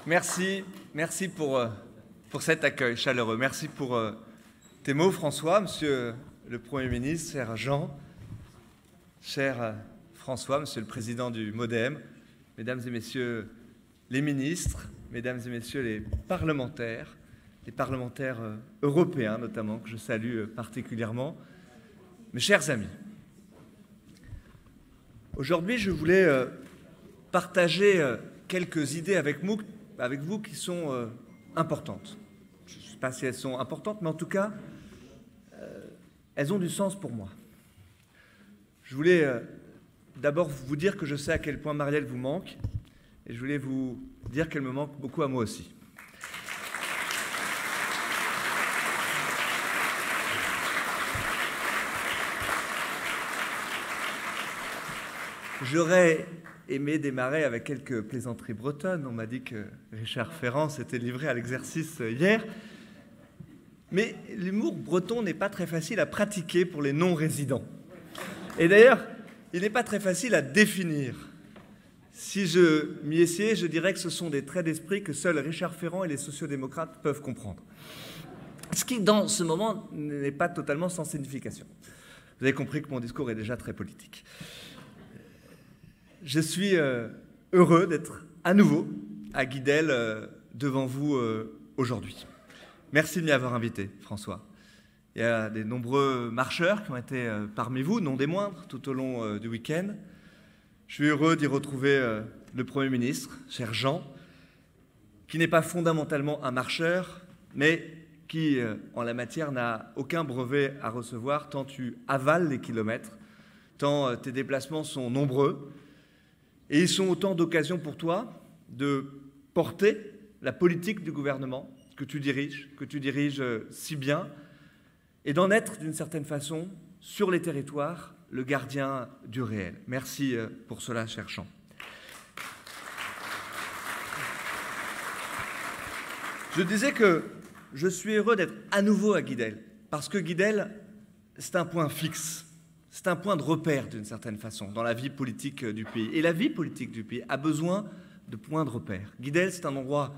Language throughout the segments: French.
Merci pour cet accueil chaleureux. Merci pour tes mots, François, Monsieur le Premier ministre, cher Jean, cher François, Monsieur le Président du MoDem, Mesdames et Messieurs les ministres, Mesdames et Messieurs les parlementaires européens notamment, que je salue particulièrement, mes chers amis. Aujourd'hui, je voulais partager quelques idées avec vous qui sont importantes. Je ne sais pas si elles sont importantes, mais en tout cas, elles ont du sens pour moi. Je voulais d'abord vous dire que je sais à quel point Marielle vous manque, et je voulais vous dire qu'elle me manque beaucoup à moi aussi. J'aurais aimé démarrer avec quelques plaisanteries bretonnes. On m'a dit que Richard Ferrand s'était livré à l'exercice hier. Mais l'humour breton n'est pas très facile à pratiquer pour les non-résidents. Et d'ailleurs, il n'est pas très facile à définir. Si je m'y essayais, je dirais que ce sont des traits d'esprit que seuls Richard Ferrand et les sociodémocrates peuvent comprendre. Ce qui, dans ce moment, n'est pas totalement sans signification. Vous avez compris que mon discours est déjà très politique. Je suis heureux d'être à nouveau à Guidel devant vous aujourd'hui. Merci de m'y avoir invité, François. Il y a des nombreux marcheurs qui ont été parmi vous, non des moindres, tout au long du week-end. Je suis heureux d'y retrouver le Premier ministre, cher Jean, qui n'est pas fondamentalement un marcheur, mais qui, en la matière, n'a aucun brevet à recevoir, tant tu avales les kilomètres, tant tes déplacements sont nombreux. Et ils sont autant d'occasions pour toi de porter la politique du gouvernement que tu diriges si bien, et d'en être d'une certaine façon, sur les territoires, le gardien du réel. Merci pour cela, cher Jean. Je disais que je suis heureux d'être à nouveau à Guidel, parce que Guidel, c'est un point fixe. C'est un point de repère, d'une certaine façon, dans la vie politique du pays. Et la vie politique du pays a besoin de points de repère. Guidel, c'est un endroit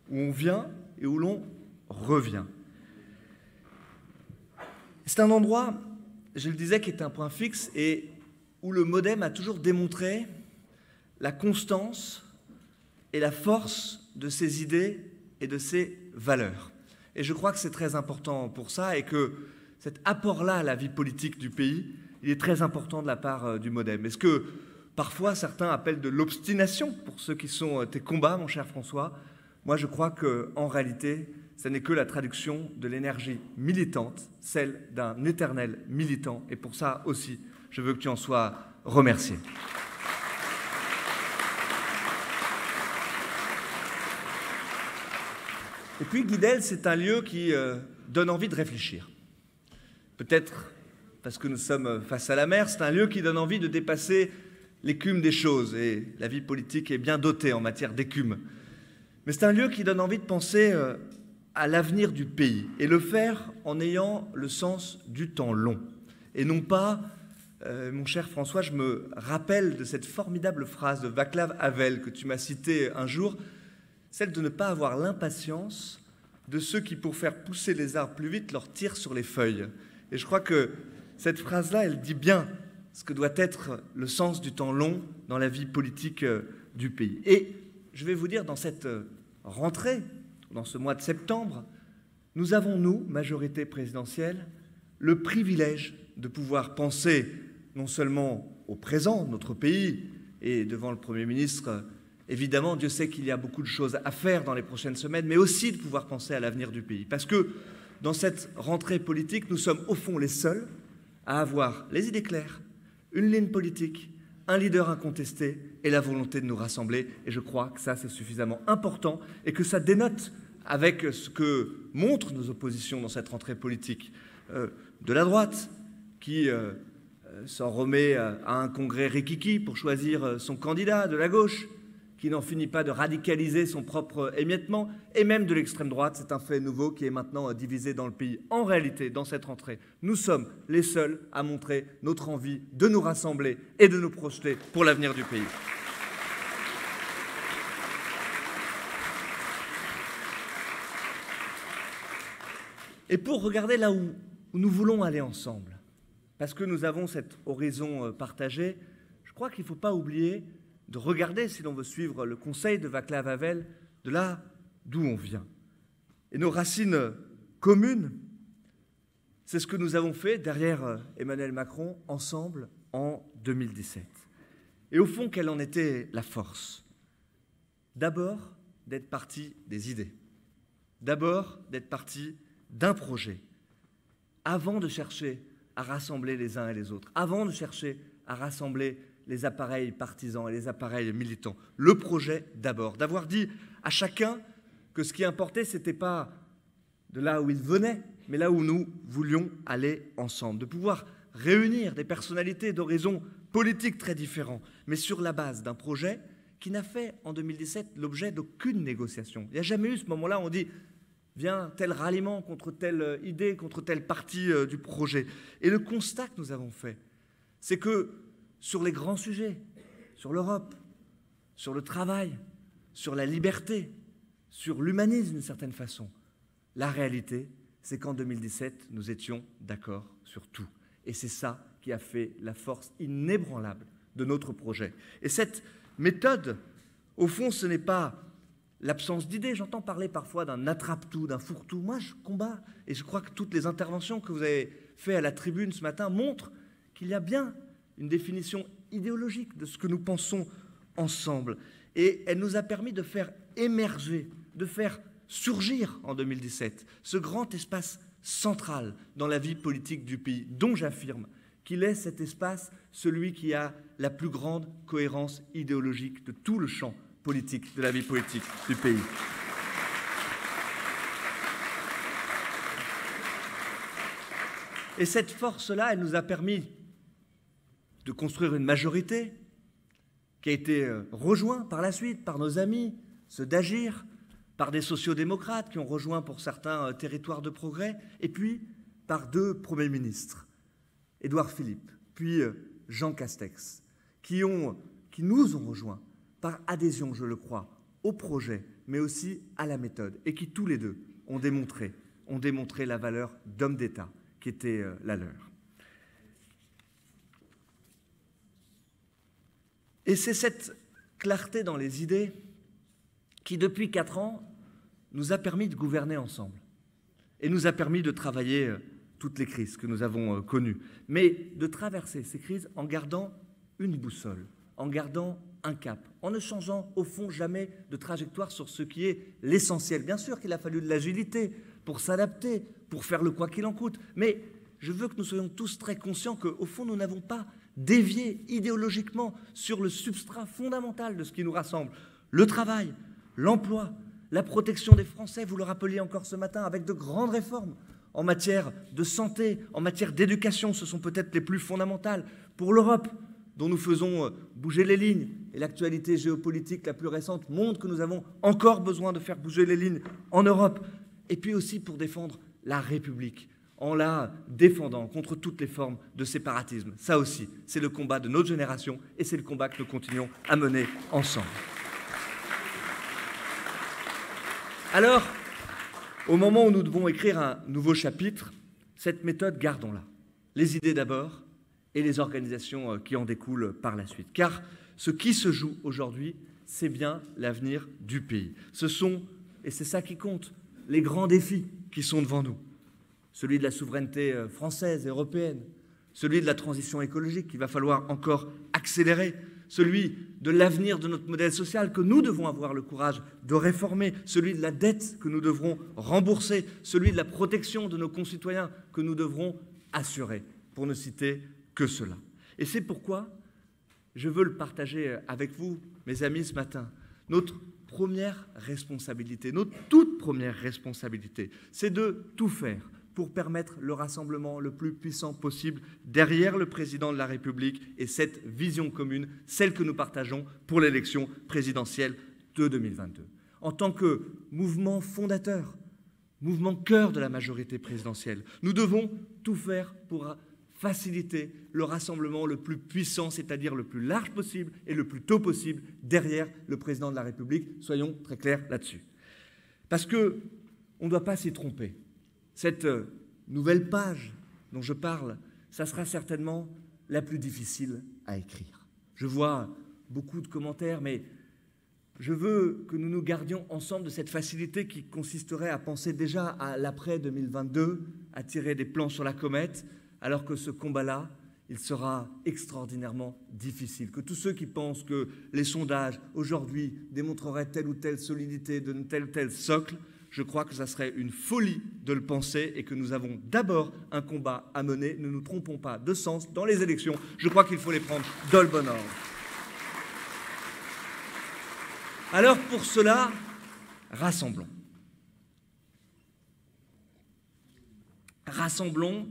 où on vient et où l'on revient. C'est un endroit, je le disais, qui est un point fixe et où le MoDem a toujours démontré la constance et la force de ses idées et de ses valeurs. Et je crois que c'est très important pour ça et que cet apport-là à la vie politique du pays, il est très important de la part du MoDem. Est-ce que parfois certains appellent de l'obstination pour ceux qui sont tes combats, mon cher François? Moi, je crois qu'en réalité, ce n'est que la traduction de l'énergie militante, celle d'un éternel militant. Et pour ça aussi, je veux que tu en sois remercié. Et puis, Guidel, c'est un lieu qui donne envie de réfléchir. Peut-être parce que nous sommes face à la mer, c'est un lieu qui donne envie de dépasser l'écume des choses. Et la vie politique est bien dotée en matière d'écume. Mais c'est un lieu qui donne envie de penser à l'avenir du pays et le faire en ayant le sens du temps long. Et non pas, mon cher François, je me rappelle de cette formidable phrase de Václav Havel que tu m'as citée un jour, celle de ne pas avoir l'impatience de ceux qui, pour faire pousser les arbres plus vite, leur tirent sur les feuilles. Et je crois que cette phrase-là, elle dit bien ce que doit être le sens du temps long dans la vie politique du pays. Et je vais vous dire, dans cette rentrée, dans ce mois de septembre, nous avons, nous, majorité présidentielle, le privilège de pouvoir penser non seulement au présent de notre pays et devant le Premier ministre, évidemment, Dieu sait qu'il y a beaucoup de choses à faire dans les prochaines semaines, mais aussi de pouvoir penser à l'avenir du pays. Parce que dans cette rentrée politique, nous sommes au fond les seuls à avoir les idées claires, une ligne politique, un leader incontesté et la volonté de nous rassembler. Et je crois que ça, c'est suffisamment important et que ça dénote avec ce que montrent nos oppositions dans cette rentrée politique. De la droite, qui s'en remet à un congrès rikiki pour choisir son candidat, de la gauche, qui n'en finit pas de radicaliser son propre émiettement, et même de l'extrême droite, c'est un fait nouveau qui est maintenant divisé dans le pays. En réalité, dans cette rentrée, nous sommes les seuls à montrer notre envie de nous rassembler et de nous projeter pour l'avenir du pays. et pour regarder là où nous voulons aller ensemble. Parce que nous avons cet horizon partagé, je crois qu'il ne faut pas oublier de regarder, si l'on veut suivre le conseil de Václav Havel, de là d'où on vient. Et nos racines communes, c'est ce que nous avons fait derrière Emmanuel Macron, ensemble, en 2017. Et au fond, quelle en était la force? D'abord, d'être parti des idées. D'abord, d'être parti d'un projet, avant de chercher à rassembler les uns et les autres, avant de chercher à rassembler les appareils partisans et les appareils militants. Le projet d'abord, d'avoir dit à chacun que ce qui importait, ce n'était pas de là où il venait, mais là où nous voulions aller ensemble, de pouvoir réunir des personnalités d'horizons politiques très différents, mais sur la base d'un projet qui n'a fait en 2017 l'objet d'aucune négociation. Il n'y a jamais eu ce moment-là où on dit vient tel ralliement contre telle idée, contre telle partie du projet. Et le constat que nous avons fait, c'est que sur les grands sujets, sur l'Europe, sur le travail, sur la liberté, sur l'humanisme d'une certaine façon, la réalité, c'est qu'en 2017, nous étions d'accord sur tout. Et c'est ça qui a fait la force inébranlable de notre projet. Et cette méthode, au fond, ce n'est pas l'absence d'idées. J'entends parler parfois d'un attrape-tout, d'un fourre-tout. Moi, je combats, et je crois que toutes les interventions que vous avez faites à la tribune ce matin montrent qu'il y a bien une définition idéologique de ce que nous pensons ensemble. Et elle nous a permis de faire émerger, de faire surgir en 2017 ce grand espace central dans la vie politique du pays, dont j'affirme qu'il est cet espace, celui qui a la plus grande cohérence idéologique de tout le champ politique, de la vie politique du pays. Et cette force-là, elle nous a permis de construire une majorité qui a été rejointe par la suite par nos amis, ceux d'Agir, par des sociodémocrates qui ont rejoint pour certains territoires de progrès, et puis par deux premiers ministres, Édouard Philippe, puis Jean Castex, qui nous ont rejoints par adhésion, je le crois, au projet, mais aussi à la méthode, et qui tous les deux ont démontré la valeur d'homme d'État qui était la leur. Et c'est cette clarté dans les idées qui, depuis 4 ans, nous a permis de gouverner ensemble et nous a permis de travailler toutes les crises que nous avons connues, mais de traverser ces crises en gardant une boussole, en gardant un cap, en ne changeant au fond jamais de trajectoire sur ce qui est l'essentiel. Bien sûr qu'il a fallu de l'agilité pour s'adapter, pour faire le quoi qu'il en coûte, mais je veux que nous soyons tous très conscients qu'au fond, nous n'avons pas dévié idéologiquement sur le substrat fondamental de ce qui nous rassemble, le travail, l'emploi, la protection des Français, vous le rappeliez encore ce matin, avec de grandes réformes en matière de santé, en matière d'éducation, ce sont peut-être les plus fondamentales. Pour l'Europe, dont nous faisons bouger les lignes, et l'actualité géopolitique la plus récente montre que nous avons encore besoin de faire bouger les lignes en Europe, et puis aussi pour défendre la République, en la défendant contre toutes les formes de séparatisme. Ça aussi, c'est le combat de notre génération, et c'est le combat que nous continuons à mener ensemble. Alors, au moment où nous devons écrire un nouveau chapitre, cette méthode, gardons-la. Les idées d'abord et les organisations qui en découlent par la suite. Car ce qui se joue aujourd'hui, c'est bien l'avenir du pays. Ce sont, et c'est ça qui compte, les grands défis qui sont devant nous. Celui de la souveraineté française et européenne, celui de la transition écologique qu'il va falloir encore accélérer, celui de l'avenir de notre modèle social que nous devons avoir le courage de réformer, celui de la dette que nous devrons rembourser, celui de la protection de nos concitoyens que nous devrons assurer, pour ne citer que cela. Et c'est pourquoi je veux le partager avec vous, mes amis, ce matin. Notre première responsabilité, notre toute première responsabilité, c'est de tout faire pour permettre le rassemblement le plus puissant possible derrière le président de la République et cette vision commune, celle que nous partageons pour l'élection présidentielle de 2022. En tant que mouvement fondateur, mouvement cœur de la majorité présidentielle, nous devons tout faire pour faciliter le rassemblement le plus puissant, c'est-à-dire le plus large possible et le plus tôt possible derrière le président de la République. Soyons très clairs là-dessus. Parce qu'on ne doit pas s'y tromper. Cette nouvelle page dont je parle, ça sera certainement la plus difficile à écrire. Je vois beaucoup de commentaires, mais je veux que nous nous gardions ensemble de cette facilité qui consisterait à penser déjà à l'après 2022, à tirer des plans sur la comète, alors que ce combat-là, il sera extraordinairement difficile. Que tous ceux qui pensent que les sondages aujourd'hui démontreraient telle ou telle solidité de tel ou tel socle, je crois que ça serait une folie de le penser et que nous avons d'abord un combat à mener. Ne nous trompons pas de sens dans les élections. Je crois qu'il faut les prendre dans le bon ordre. Alors pour cela, rassemblons. Rassemblons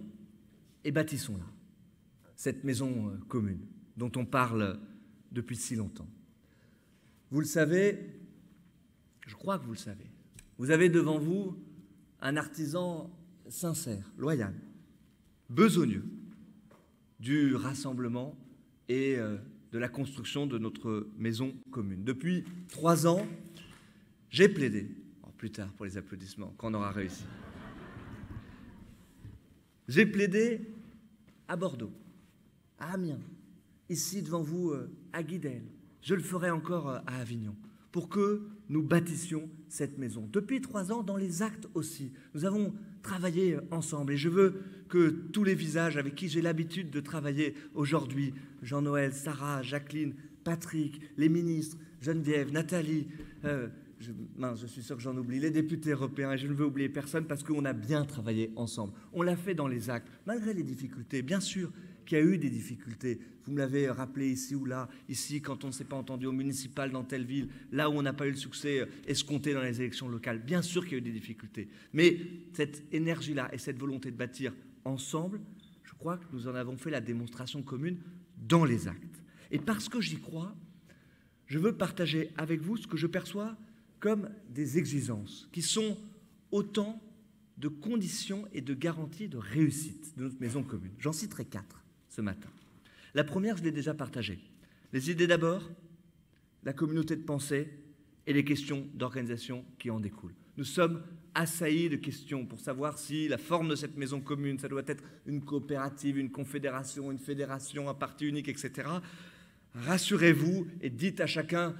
et bâtissons-la. Cette maison commune dont on parle depuis si longtemps. Vous le savez, je crois que vous le savez. Vous avez devant vous un artisan sincère, loyal, besogneux du rassemblement et de la construction de notre maison commune. Depuis 3 ans, j'ai plaidé, plus tard pour les applaudissements, quand on aura réussi. J'ai plaidé à Bordeaux, à Amiens, ici devant vous à Guidel, je le ferai encore à Avignon, pour que nous bâtissions cette maison. Depuis 3 ans, dans les actes aussi, nous avons travaillé ensemble et je veux que tous les visages avec qui j'ai l'habitude de travailler aujourd'hui, Jean-Noël, Sarah, Jacqueline, Patrick, les ministres, Geneviève, Nathalie, je suis sûr que j'en oublie, les députés européens, et je ne veux oublier personne parce qu'on a bien travaillé ensemble. On l'a fait dans les actes, malgré les difficultés, bien sûr qu'il y a eu des difficultés. Vous me l'avez rappelé ici ou là, ici quand on ne s'est pas entendu au municipal dans telle ville, là où on n'a pas eu le succès escompté dans les élections locales. Bien sûr qu'il y a eu des difficultés. Mais cette énergie-là et cette volonté de bâtir ensemble, je crois que nous en avons fait la démonstration commune dans les actes. Et parce que j'y crois, je veux partager avec vous ce que je perçois comme des exigences qui sont autant de conditions et de garanties de réussite de notre maison commune. J'en citerai 4 ce matin. La première, je l'ai déjà partagée. Les idées d'abord, la communauté de pensée et les questions d'organisation qui en découlent. Nous sommes assaillis de questions pour savoir si la forme de cette maison commune, ça doit être une coopérative, une confédération, une fédération, un parti unique, etc. Rassurez-vous et dites à chacun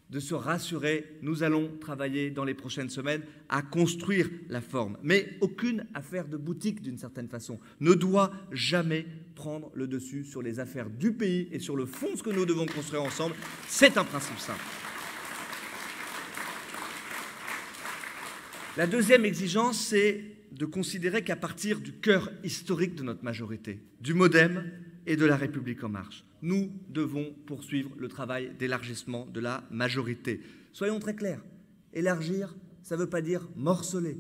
de se rassurer. Nous allons travailler dans les prochaines semaines à construire la forme. Mais aucune affaire de boutique, d'une certaine façon, ne doit jamais prendre le dessus sur les affaires du pays et sur le fond, ce que nous devons construire ensemble. C'est un principe simple. La deuxième exigence, c'est de considérer qu'à partir du cœur historique de notre majorité, du MoDem et de La République En Marche, nous devons poursuivre le travail d'élargissement de la majorité. Soyons très clairs, élargir, ça ne veut pas dire morceler.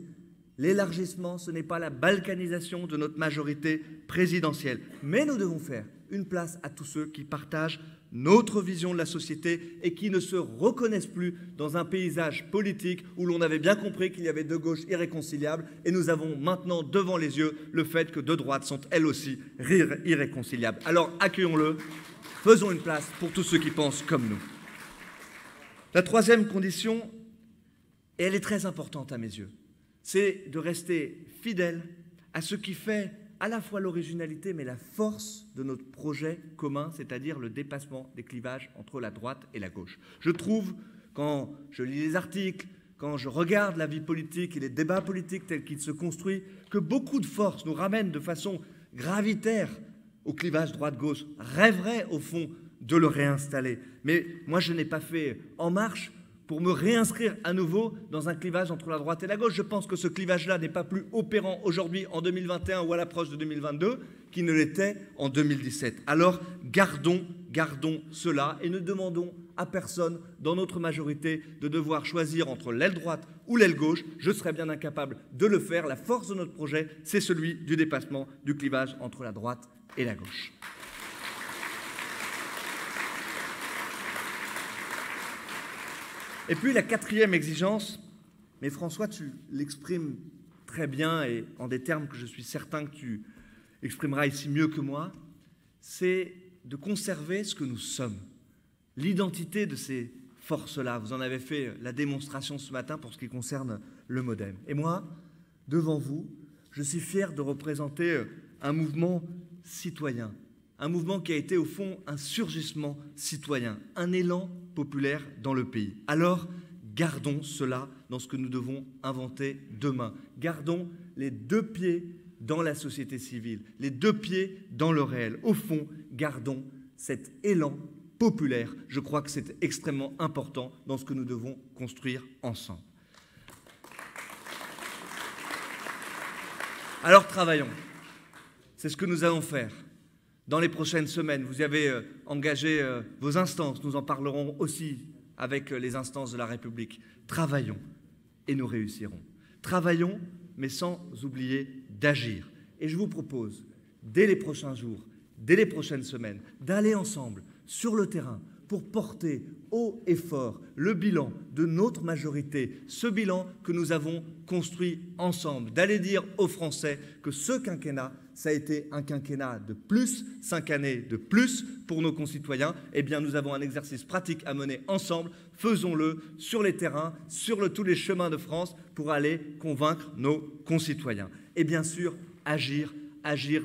L'élargissement, ce n'est pas la balkanisation de notre majorité présidentielle. Mais nous devons faire une place à tous ceux qui partagent notre vision de la société et qui ne se reconnaissent plus dans un paysage politique où l'on avait bien compris qu'il y avait deux gauches irréconciliables et nous avons maintenant devant les yeux le fait que deux droites sont elles aussi irréconciliables. Alors accueillons-le, faisons une place pour tous ceux qui pensent comme nous. La troisième condition, et elle est très importante à mes yeux, c'est de rester fidèle à ce qui fait à la fois l'originalité mais la force de notre projet commun, c'est-à-dire le dépassement des clivages entre la droite et la gauche. Je trouve, quand je lis les articles, quand je regarde la vie politique et les débats politiques tels qu'ils se construisent, que beaucoup de forces nous ramènent de façon gravitaire au clivage droite-gauche, rêveraient au fond de le réinstaller. Mais moi je n'ai pas fait En Marche pour me réinscrire à nouveau dans un clivage entre la droite et la gauche. Je pense que ce clivage-là n'est pas plus opérant aujourd'hui en 2021 ou à l'approche de 2022 qu'il ne l'était en 2017. Alors gardons cela et ne demandons à personne dans notre majorité de devoir choisir entre l'aile droite ou l'aile gauche. Je serais bien incapable de le faire. La force de notre projet, c'est celui du dépassement du clivage entre la droite et la gauche. Et puis la quatrième exigence, mais François, tu l'exprimes très bien et en des termes que je suis certain que tu exprimeras ici mieux que moi, c'est de conserver ce que nous sommes, l'identité de ces forces-là. Vous en avez fait la démonstration ce matin pour ce qui concerne le MoDem. Et moi, devant vous, Je suis fier de représenter un mouvement citoyen, un mouvement qui a été au fond un surgissement citoyen, un élan populaire dans le pays. Alors, gardons cela dans ce que nous devons inventer demain. Gardons les deux pieds dans la société civile, les deux pieds dans le réel. Au fond, gardons cet élan populaire. Je crois que c'est extrêmement important dans ce que nous devons construire ensemble. Alors travaillons. C'est ce que nous allons faire dans les prochaines semaines. Vous y avez engagé vos instances. Nous en parlerons aussi avec les instances de la République. Travaillons et nous réussirons. Travaillons, mais sans oublier d'agir. Et je vous propose, dès les prochains jours, dès les prochaines semaines, d'aller ensemble sur le terrain pour porter haut et fort le bilan de notre majorité, ce bilan que nous avons construit ensemble, d'aller dire aux Français que ce quinquennat, ça a été un quinquennat de plus, 5 années de plus pour nos concitoyens. Eh bien, nous avons un exercice pratique à mener ensemble. Faisons-le sur les terrains, sur tous les chemins de France pour aller convaincre nos concitoyens. Et bien sûr, agir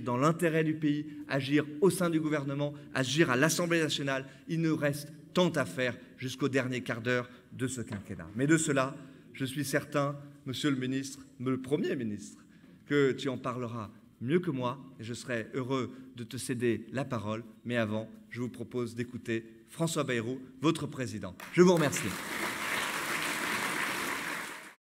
dans l'intérêt du pays, agir au sein du gouvernement, agir à l'Assemblée nationale. Il nous reste tant à faire jusqu'au dernier quart d'heure de ce quinquennat. Mais de cela, je suis certain, Monsieur le ministre, le Premier ministre, que tu en parleras mieux que moi et je serai heureux de te céder la parole. Mais avant, je vous propose d'écouter François Bayrou, votre président. Je vous remercie.